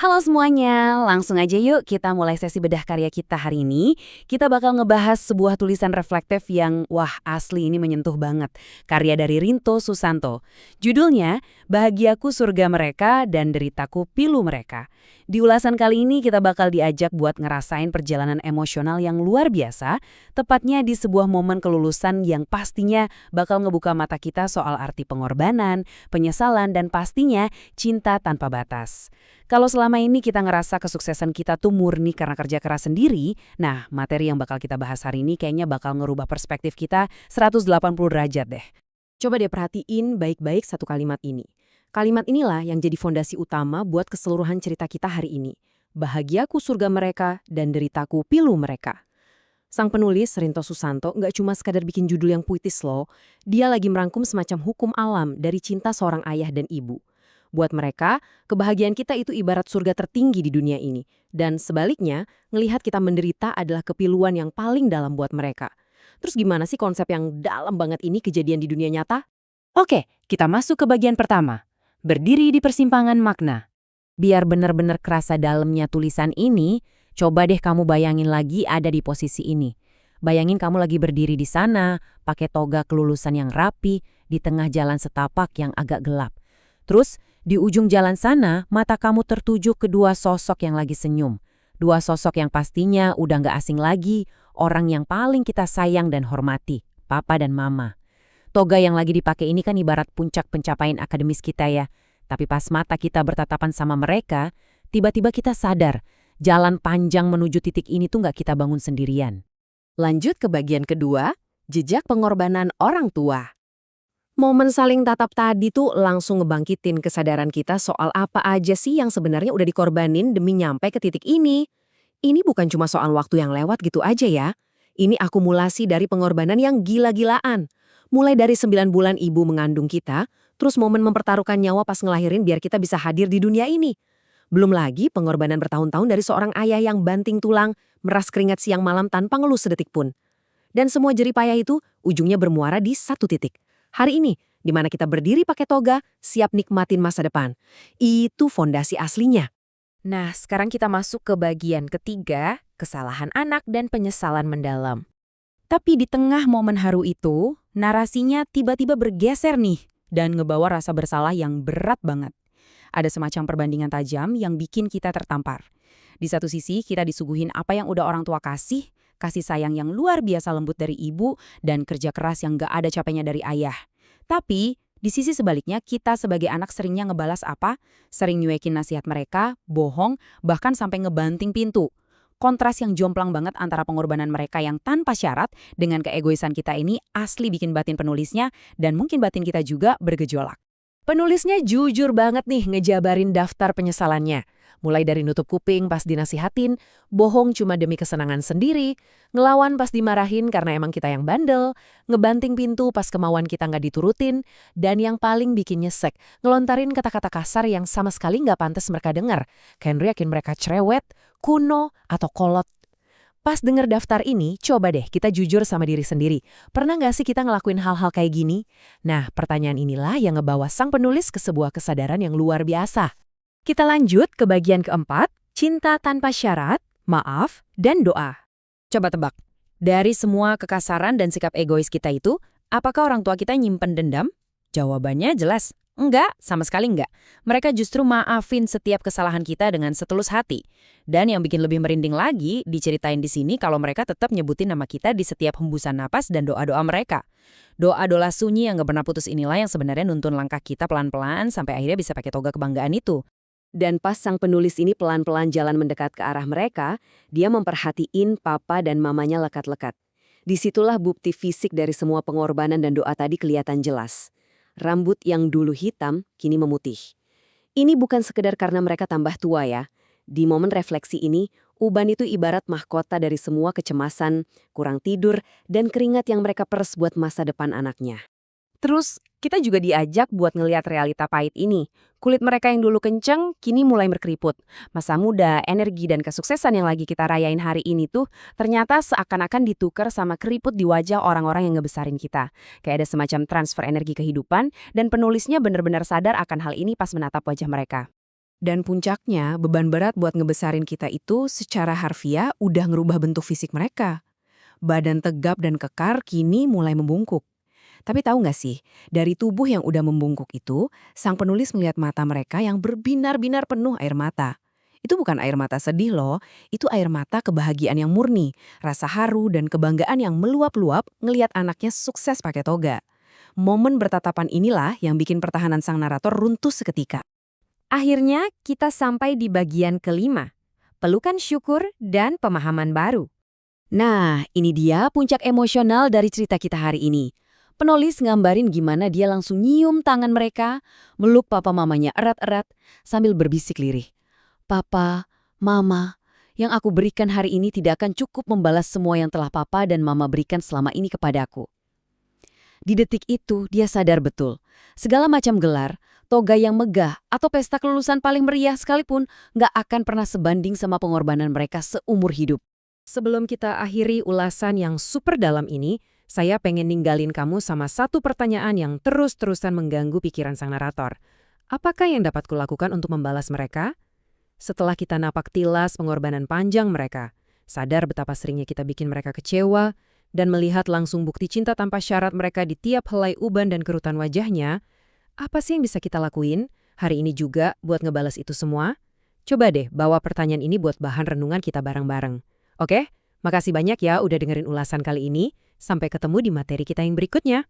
Halo semuanya, langsung aja yuk kita mulai sesi bedah karya kita hari ini. Kita bakal ngebahas sebuah tulisan reflektif yang, wah asli ini menyentuh banget. Karya dari Rinto Susanto. Judulnya, Bahagiaku Surga Mereka dan Deritaku Pilu Mereka. Di ulasan kali ini kita bakal diajak buat ngerasain perjalanan emosional yang luar biasa, tepatnya di sebuah momen kelulusan yang pastinya bakal ngebuka mata kita soal arti pengorbanan, penyesalan, dan pastinya cinta tanpa batas. Kalau selama ini kita ngerasa kesuksesan kita tuh murni karena kerja keras sendiri, nah materi yang bakal kita bahas hari ini kayaknya bakal ngerubah perspektif kita 180 derajat deh. Coba deh perhatiin baik-baik satu kalimat ini. Kalimat inilah yang jadi fondasi utama buat keseluruhan cerita kita hari ini. Bahagiaku surga mereka dan deritaku pilu mereka. Sang penulis, Rinto Susanto, nggak cuma sekadar bikin judul yang puitis loh. Dia lagi merangkum semacam hukum alam dari cinta seorang ayah dan ibu. Buat mereka, kebahagiaan kita itu ibarat surga tertinggi di dunia ini. Dan sebaliknya, ngelihat kita menderita adalah kepiluan yang paling dalam buat mereka. Terus gimana sih konsep yang dalam banget ini kejadian di dunia nyata? Oke, kita masuk ke bagian pertama. Berdiri di persimpangan makna. Biar benar-benar kerasa dalamnya tulisan ini, coba deh kamu bayangin lagi ada di posisi ini. Bayangin kamu lagi berdiri di sana, pakai toga kelulusan yang rapi, di tengah jalan setapak yang agak gelap. Terus, di ujung jalan sana, mata kamu tertuju ke dua sosok yang lagi senyum. Dua sosok yang pastinya udah nggak asing lagi, orang yang paling kita sayang dan hormati, Papa dan Mama. Toga yang lagi dipakai ini kan ibarat puncak pencapaian akademis kita ya. Tapi pas mata kita bertatapan sama mereka, tiba-tiba kita sadar, jalan panjang menuju titik ini tuh nggak kita bangun sendirian. Lanjut ke bagian kedua, jejak pengorbanan orang tua. Momen saling tatap tadi tuh langsung ngebangkitin kesadaran kita soal apa aja sih yang sebenarnya udah dikorbanin demi nyampe ke titik ini. Ini bukan cuma soal waktu yang lewat gitu aja ya. Ini akumulasi dari pengorbanan yang gila-gilaan. Mulai dari 9 bulan ibu mengandung kita, terus momen mempertaruhkan nyawa pas ngelahirin biar kita bisa hadir di dunia ini. Belum lagi pengorbanan bertahun-tahun dari seorang ayah yang banting tulang, meras keringat siang malam tanpa ngeluh sedetik pun. Dan semua jerih payah itu ujungnya bermuara di satu titik. Hari ini, di mana kita berdiri pakai toga, siap nikmatin masa depan. Itu fondasi aslinya. Nah, sekarang kita masuk ke bagian ketiga, kesalahan anak dan penyesalan mendalam. Tapi di tengah momen haru itu, narasinya tiba-tiba bergeser nih dan ngebawa rasa bersalah yang berat banget. Ada semacam perbandingan tajam yang bikin kita tertampar. Di satu sisi, kita disuguhin apa yang udah orang tua kasih sayang yang luar biasa lembut dari ibu, dan kerja keras yang gak ada capeknya dari ayah. Tapi, di sisi sebaliknya, kita sebagai anak seringnya ngebalas apa? Sering nyuekin nasihat mereka, bohong, bahkan sampai ngebanting pintu. Kontras yang jomplang banget antara pengorbanan mereka yang tanpa syarat dengan keegoisan kita ini asli bikin batin penulisnya dan mungkin batin kita juga bergejolak. Penulisnya jujur banget nih ngejabarin daftar penyesalannya. Mulai dari nutup kuping pas dinasihatin, bohong cuma demi kesenangan sendiri, ngelawan pas dimarahin karena emang kita yang bandel, ngebanting pintu pas kemauan kita nggak diturutin, dan yang paling bikin nyesek, ngelontarin kata-kata kasar yang sama sekali nggak pantas mereka dengar. Kayak yakin mereka cerewet, kuno, atau kolot. Pas denger daftar ini, coba deh kita jujur sama diri sendiri. Pernah nggak sih kita ngelakuin hal-hal kayak gini? Nah, pertanyaan inilah yang ngebawa sang penulis ke sebuah kesadaran yang luar biasa. Kita lanjut ke bagian keempat, cinta tanpa syarat, maaf, dan doa. Coba tebak, dari semua kekasaran dan sikap egois kita itu, apakah orang tua kita nyimpen dendam? Jawabannya jelas, enggak, sama sekali enggak. Mereka justru maafin setiap kesalahan kita dengan setulus hati. Dan yang bikin lebih merinding lagi, diceritain di sini kalau mereka tetap nyebutin nama kita di setiap hembusan napas dan doa-doa mereka. Doa-doa sunyi yang gak pernah putus inilah yang sebenarnya nuntun langkah kita pelan-pelan sampai akhirnya bisa pakai toga kebanggaan itu. Dan pas sang penulis ini pelan-pelan jalan mendekat ke arah mereka, dia memperhatiin papa dan mamanya lekat-lekat. Disitulah bukti fisik dari semua pengorbanan dan doa tadi kelihatan jelas. Rambut yang dulu hitam, kini memutih. Ini bukan sekedar karena mereka tambah tua ya. Di momen refleksi ini, uban itu ibarat mahkota dari semua kecemasan, kurang tidur, dan keringat yang mereka peres buat masa depan anaknya. Terus, kita juga diajak buat ngelihat realita pahit ini. Kulit mereka yang dulu kenceng, kini mulai berkeriput. Masa muda, energi, dan kesuksesan yang lagi kita rayain hari ini tuh ternyata seakan-akan ditukar sama keriput di wajah orang-orang yang ngebesarin kita. Kayak ada semacam transfer energi kehidupan, dan penulisnya benar-benar sadar akan hal ini pas menatap wajah mereka. Dan puncaknya, beban berat buat ngebesarin kita itu secara harfiah udah ngerubah bentuk fisik mereka. Badan tegap dan kekar kini mulai membungkuk. Tapi tahu nggak sih, dari tubuh yang udah membungkuk itu, sang penulis melihat mata mereka yang berbinar-binar penuh air mata. Itu bukan air mata sedih loh, itu air mata kebahagiaan yang murni, rasa haru dan kebanggaan yang meluap-luap ngelihat anaknya sukses pakai toga. Momen bertatapan inilah yang bikin pertahanan sang narator runtuh seketika. Akhirnya kita sampai di bagian kelima, pelukan syukur dan pemahaman baru. Nah, ini dia puncak emosional dari cerita kita hari ini. Penulis ngambarin gimana dia langsung nyium tangan mereka, meluk papa mamanya erat-erat sambil berbisik lirih. Papa, mama, yang aku berikan hari ini tidak akan cukup membalas semua yang telah papa dan mama berikan selama ini kepadaku. Di detik itu, dia sadar betul. Segala macam gelar, toga yang megah, atau pesta kelulusan paling meriah sekalipun nggak akan pernah sebanding sama pengorbanan mereka seumur hidup. Sebelum kita akhiri ulasan yang super dalam ini, saya pengen ninggalin kamu sama satu pertanyaan yang terus-terusan mengganggu pikiran sang narator. Apakah yang dapat kulakukan untuk membalas mereka? Setelah kita napak tilas pengorbanan panjang mereka, sadar betapa seringnya kita bikin mereka kecewa, dan melihat langsung bukti cinta tanpa syarat mereka di tiap helai uban dan kerutan wajahnya, apa sih yang bisa kita lakuin hari ini juga buat ngebalas itu semua? Coba deh bawa pertanyaan ini buat bahan renungan kita bareng-bareng. Oke? Makasih banyak ya udah dengerin ulasan kali ini. Sampai ketemu di materi kita yang berikutnya.